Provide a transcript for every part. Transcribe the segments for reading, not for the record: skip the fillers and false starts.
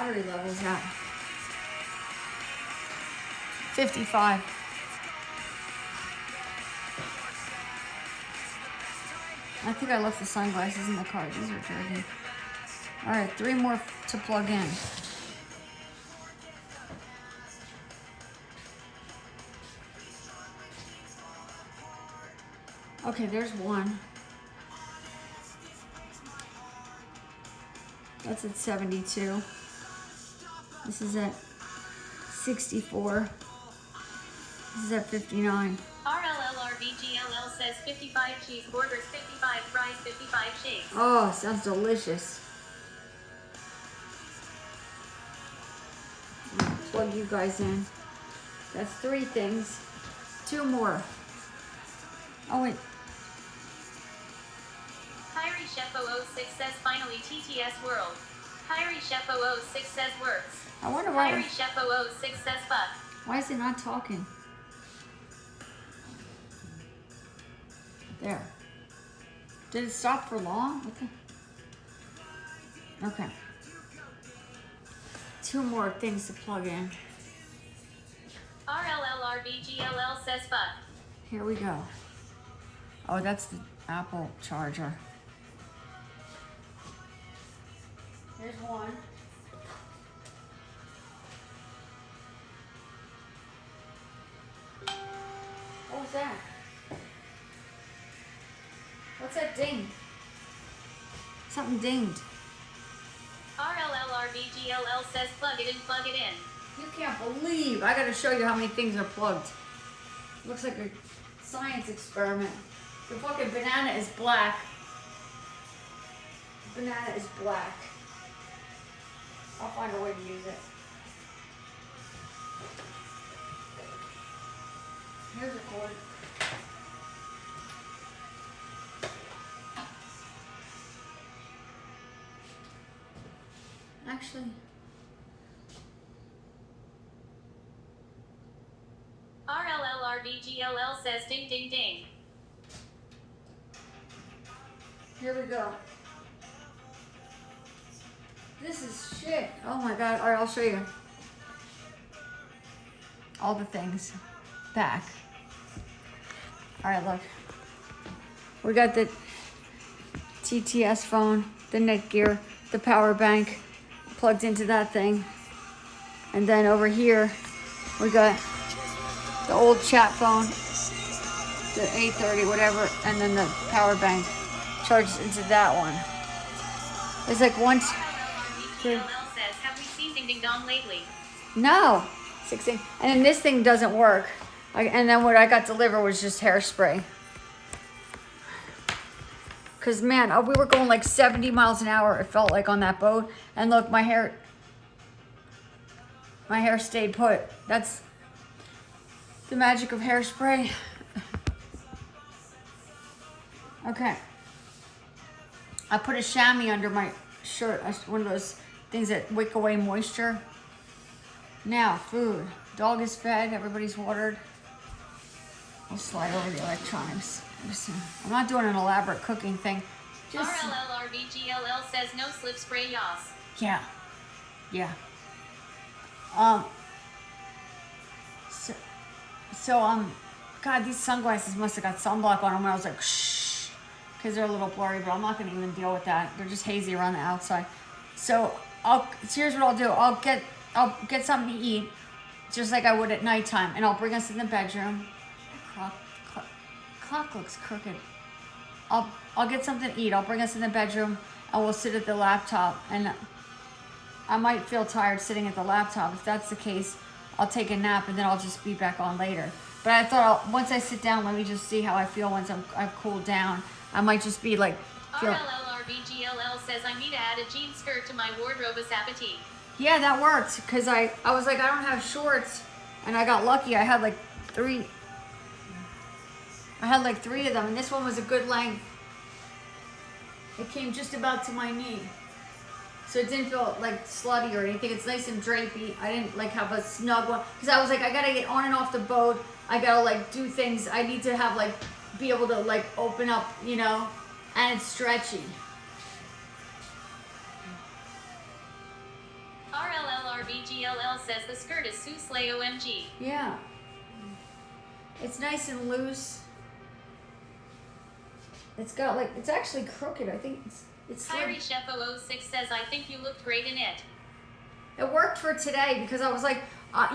battery level is at? 55. I think I left the sunglasses in the car. These are dirty. All right, 3 more to plug in. Okay, there's one. That's at 72. This is at 64. This is at 59. RLLRVGLL says 55 cheeseburgers, 55 fries, 55 shakes. Oh, sounds delicious. Plug you guys in. That's 3 things. 2 more. Oh, wait. Kyrie Chef 006 says finally TTS World. Kyrie Chef 006 says works. I wonder why. Kyrie Chef 006 says fuck. Why is it not talking? There. Did it stop for long? What the? Okay. 2 more things to plug in. RLLRVGLL says fuck. Here we go. Oh, that's the Apple charger. Here's one. What was that? What's that ding? Something dinged. RLLRVGLL says plug it in, plug it in. You can't believe. I gotta show you how many things are plugged. Looks like a science experiment. The fucking banana is black. Banana is black. I'll find a way to use it. Here's a cord. Actually, RLLRVGLL says ding ding ding. here we go. This is shit. Oh my god. Alright, I'll show you. All the things. Back. Alright, look. We got the TTS phone, the Netgear, the power bank plugged into that thing. And then over here, we got the old chat phone, the 830, whatever, and then the power bank charges into that one. It's like one, two. RLLRVGLL says, have we seen ding ding dong lately? No, 16. And then this thing doesn't work. And then what I got delivered was just hairspray. Cause man, we were going like 70 miles an hour. It felt like on that boat. And look, my hair stayed put. That's the magic of hairspray. Okay. I put a chamois under my shirt. One of those things that wick away moisture. Now, food. Dog is fed. Everybody's watered. I'll slide over the electronics. I'm not doing an elaborate cooking thing. Just RLLRVGLL says no slip spray yas. yeah. God, these sunglasses must have got sunblock on them when I was like, shh, because they're a little blurry, but I'm not going to even deal with that. They're just hazy around the outside. So here's what I'll do. I'll get something to eat, just like I would at nighttime, and I'll bring us in the bedroom. Clock looks crooked. I'll get something to eat. I'll bring us in the bedroom, and we'll sit at the laptop. And I might feel tired sitting at the laptop. If that's the case, I'll take a nap, and then I'll just be back on later. But I thought once I sit down, let me just see how I feel once I've cooled down. I might just be like. RLLRVGLL says I need to add a jean skirt to my wardrobe appetit. Yeah, that worked. Because I was like, I don't have shorts. And I got lucky. I had like 3 of them. And this one was a good length. It came just about to my knee. So it didn't feel like slutty or anything. It's nice and drapey. I didn't like have a snug one. Because I was like, I got to get on and off the boat. I got to like do things. I need to have like, be able to like open up, you know. And it's stretchy. LRBGLL says the skirt is Sue Slay OMG. Yeah. It's nice and loose. It's got like, it's actually crooked. I think it's Kyrie Chef 006 says, I think you looked great in it. It worked for today because I was like,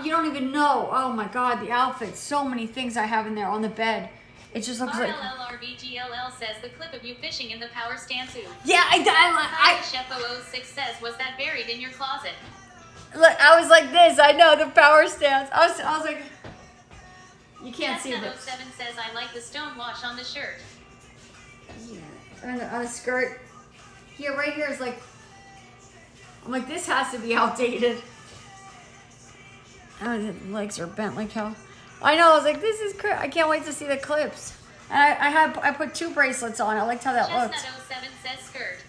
you don't even know. Oh my God, the outfit. So many things I have in there on the bed. It just looks like. RLLRBGLL says the clip of you fishing in the power stand suit. Yeah, Kyrie Chef 006 says, was that buried in your closet? Look, I was like this. I know the power stands. I was like, you can't see this. 07 says, I like the stone wash on the shirt. Yeah, on the skirt. Here, right here is like. I'm like, this has to be outdated. Oh, the legs are bent like hell. I know. I was like, this is crazy. I can't wait to see the clips. And I put 2 bracelets on. I liked how that looked. Chestnut 07 says skirt.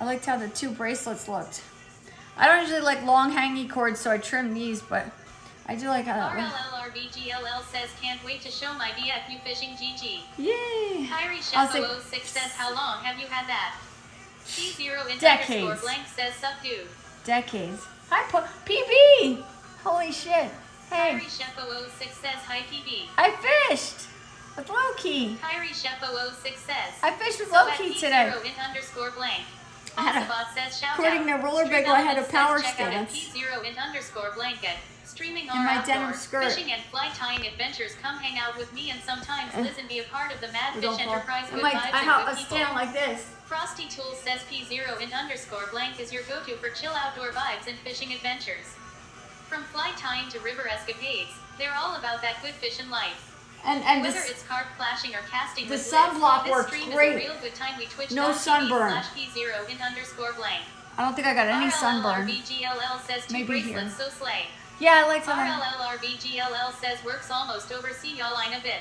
I liked how the 2 bracelets looked. I don't usually like long hangy cords, so I trim these, but I do like how that looks. RLLRBGLL says, can't wait to show my BFU fishing GG. Yay! Kyrie Chef 006 says, how long have you had that? P0 in Decades. underscore blank says, subdued. Decades. Hi, PB! Holy shit. Hey. Kyrie Chef 006 says, hi PB. I fished with Lokey. Kyrie Chef 006 says, I fished with Lokey today. P0 in underscore blank. I had Ossabot says, shout according to out. Roller Bagel, I had a power check out at stance. P0 in underscore blanket. Streaming In our my outdoor denim skirt. fishing and fly tying adventures. Come hang out with me and sometimes listen, be a part of the Mad We Fish don't fall. Enterprise. Good I vibes have and a good people. stand like this. Frosty Tools says P0 in underscore blank is your go-to for chill outdoor vibes and fishing adventures. From fly tying to river escapades, they're all about that good fishing life. And whether it's carp flashing or casting the with sunblock lids, works this stream great. is a real good time. We Twitch No sunburn. P0 in underscore blank. I don't think I got any sunburn. RLLRBGLL says 2 Maybe bracelets, here. so slay. Yeah, I like to. RLLRBGLL says work's almost over. See y'all in a bit.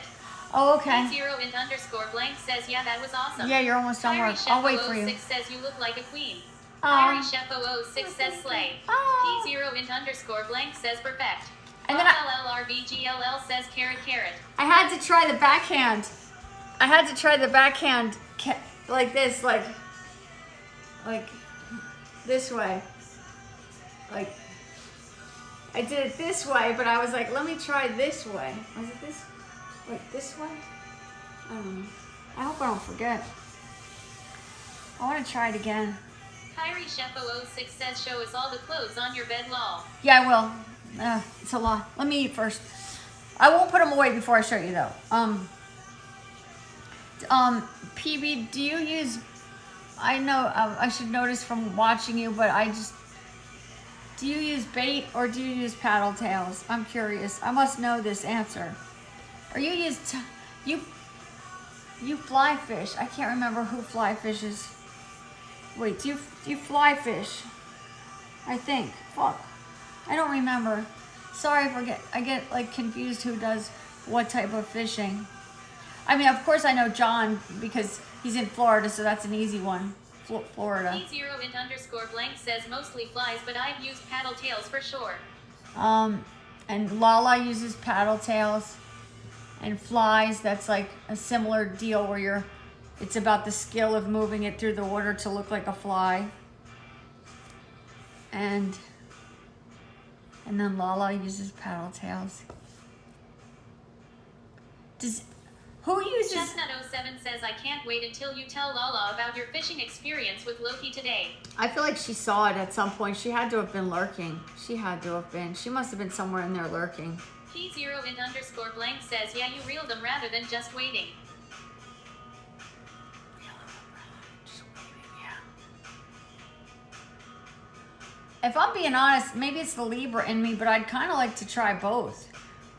Oh, okay. P0 in underscore blank says, yeah, that was awesome. Yeah, you're almost done work. I'll wait for you. Kyrie Chef 006 says you look like a queen. Aw. Kyrie Chef 006 says slay. Aw. P0 in underscore blank says perfect. And then RLLRBGLL says carrot carrot. I had to try the backhand. I had to try the backhand like this, like this way. Like, I did it this way, but I was like, let me try this way. Was it this? Like this way? I don't know. I hope I don't forget. I want to try it again. Kyrie Chef 006 says show us all the clothes on your bed, lol. Yeah, I will. It's a lot. Let me eat first. I won't put them away before I show you though. PB, do you use, I know I should notice from watching you, but do you use bait or do you use paddle tails? I'm curious. I must know this answer. Or you use, you fly fish. I can't remember who fly fishes. Wait, do you fly fish? I think. Fuck. I don't remember. Sorry if I get like confused who does what type of fishing. I mean, of course I know John because he's in Florida, so that's an easy one. Florida. P0 in underscore blank says mostly flies, but I've used paddle tails for sure. And Lala uses paddle tails and flies. That's like a similar deal where it's about the skill of moving it through the water to look like a fly. And then Lala uses paddle tails. Who uses... Chestnut 07 says, I can't wait until you tell Lala about your fishing experience with Lokey today. I feel like she saw it at some point. She had to have been lurking. She had to have been. She must have been somewhere in there lurking. P0 in underscore blank says, yeah, you reeled them rather than just waiting. If I'm being honest, maybe it's the Libra in me, but I'd kind of like to try both.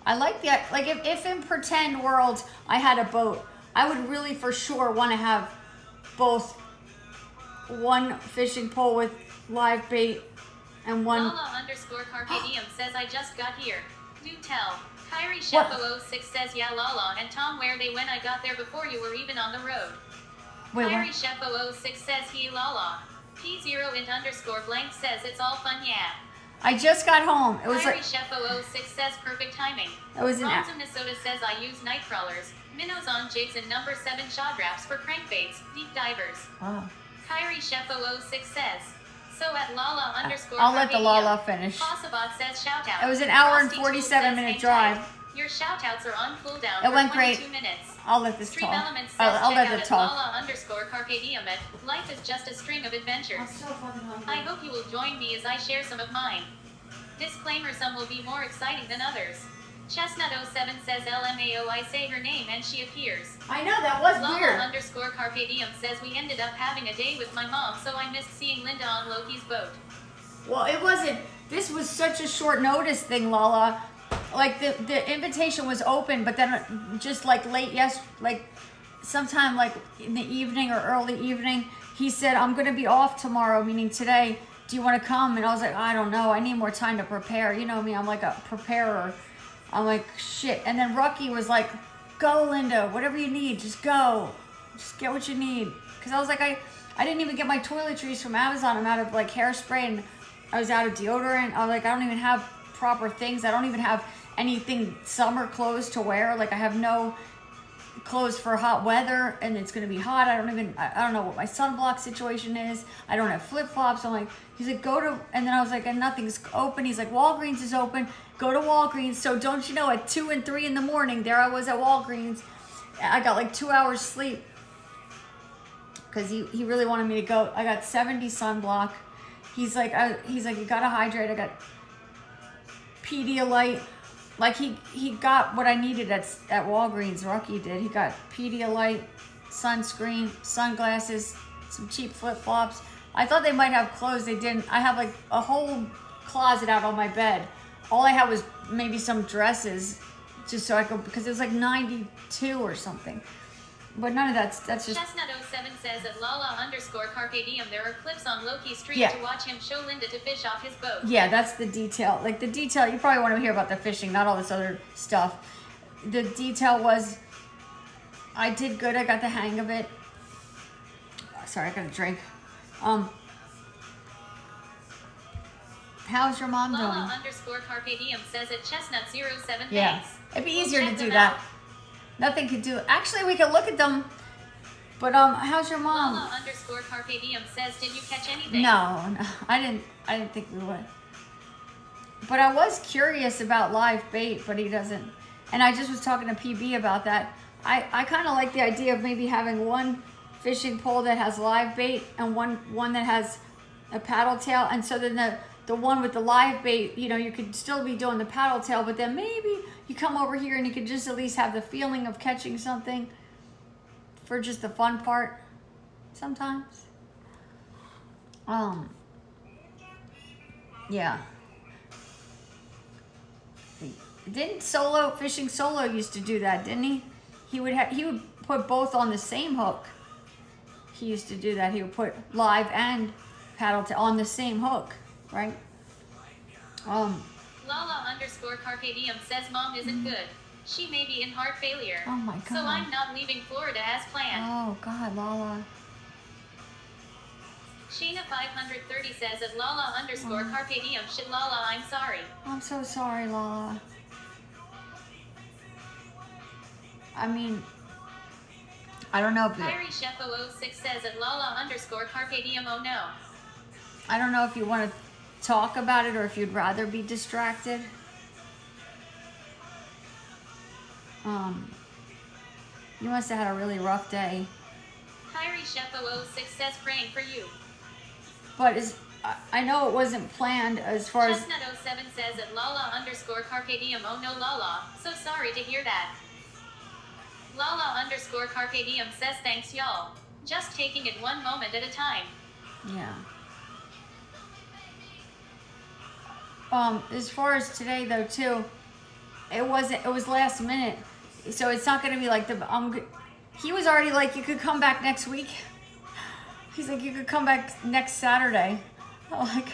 I like if in pretend world I had a boat, I would really for sure want to have both one fishing pole with live bait and one... Lala underscore Carpe Diem says, I just got here. Do tell. Kyrie Chef 006 says, yeah, Lala and Tom, where they when I got there before you were even on the road. Wait, Kyrie what? Chef 006 says, he Lala. P0 in underscore blank says, it's all fun, yeah. I just got home. It was Kyrie like... Chef 006 says, perfect timing. It was an... Bronze Minnesota says, I use night crawlers, minnows on jigs, and number 7 shad wraps for crankbaits, deep divers. Wow. Kyrie Chef 006 says, So at Lala underscore I'll let the Carpe Lala Diem, finish. Possibot says shoutout. It was an hour and Frosty 47 says minute hang drive. tight. Your shoutouts are on cooldown It for went 22 great. minutes. I'll let this Stream talk. Elements says I'll check let out it at talk. Lala underscore Carpe Diem at life is just a string of adventures. I'm so fucking hungry. I hope you will join me as I share some of mine. Disclaimer, some will be more exciting than others. Chestnut07 says LMAO, I say her name and she appears. I know, that was Lala weird. underscore Carpe Diem says we ended up having a day with my mom, so I missed seeing Linda on Lokey's boat. Well, it wasn't. This was such a short notice thing, Lala. Like the invitation was open, but then just like like sometime like in the evening or early evening, he said, "I'm gonna be off tomorrow," meaning today. Do you want to come? And I was like, I don't know. I need more time to prepare. You know me. I'm like a preparer. I'm like shit. And then Rocky was like, "Go, Linda. Whatever you need, just go. Just get what you need." Because I was like, I didn't even get my toiletries from Amazon. I'm out of like hairspray and I was out of deodorant. I was like, I don't even have proper things. I don't even have anything summer clothes to wear. Like I have no clothes for hot weather and it's gonna be hot. I don't know what my sunblock situation is. I don't have flip-flops. I'm like, he's like, go to, and then I was like, and nothing's open. He's like, Walgreens is open. Go to Walgreens. So don't you know, at 2 and 3 in the morning, there I was at Walgreens. I got like 2 hours sleep because he really wanted me to go. I got 70 sunblock. He's like, you gotta hydrate. I got Pedialyte. Like he got what I needed at Walgreens. Rocky did. He got Pedialyte, sunscreen, sunglasses, some cheap flip-flops. I thought they might have clothes. They didn't. I have like a whole closet out on my bed. All I had was maybe some dresses, just so I could, because it was like 92 or something. But none of that's just. Chestnut07 says at Lala underscore Carpe Diem, there are clips on Lokey's stream Yeah. to watch him show Linda to fish off his boat. Yeah, that's the detail. Like the detail, you probably want to hear about the fishing, not all this other stuff. The detail was, I did good. I got the hang of it. Sorry, I got a drink. How's your mom doing? Lala underscore Carpe Diem says at Chestnut07 Yeah, thanks. it'd be We'll easier to check do them that. out. Nothing could do. Actually, we could look at them. But how's your mom? Lala underscore Carpe Diem says, did you catch anything? No, I didn't think we would. But I was curious about live bait, but he doesn't. And I just was talking to PB about that. I kind of like the idea of maybe having one fishing pole that has live bait and one that has a paddle tail. And so then the one with the live bait, you know, you could still be doing the paddle tail, but then maybe you come over here and you could just at least have the feeling of catching something for just the fun part sometimes. Yeah. Didn't Fishing Solo used to do that, didn't he? He would put both on the same hook. He used to do that. He would put live and paddle on the same hook, right? Lala underscore Carpe Diem says mom isn't good. She may be in heart failure. Oh my God. So I'm not leaving Florida as planned. Oh God, Lala. Sheena 530 says at Lala underscore Carpe Diem shit Lala, I'm sorry. I'm so sorry, Lala. I mean, I don't know if Kyrie Chef 006 says at Lala underscore Carpe Diem, oh no. I don't know if you want to talk about it or if you'd rather be distracted. You must have had a really rough day. Kyrie Chef 006 says praying for you. But I know it wasn't planned as far as. Chestnut 07 says at Lala underscore Carpe Diem, oh no Lala, so sorry to hear that. Lala underscore Carpe Diem says thanks y'all. Just taking it one moment at a time. Yeah. As far as today though too, it was last minute. So it's not gonna be like he was already like, you could come back next week. He's like, you could come back next Saturday. Like,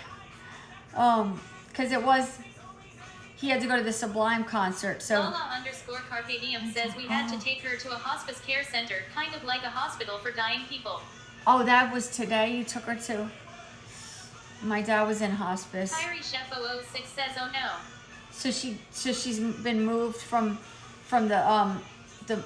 cause he had to go to the Sublime concert, so. Lala underscore Carpe Diem says we had to take her to a hospice care center, kind of like a hospital for dying people. Oh, that was today you took her to? My dad was in hospice. Kyrie Chef 006 says oh no. So she's been moved from the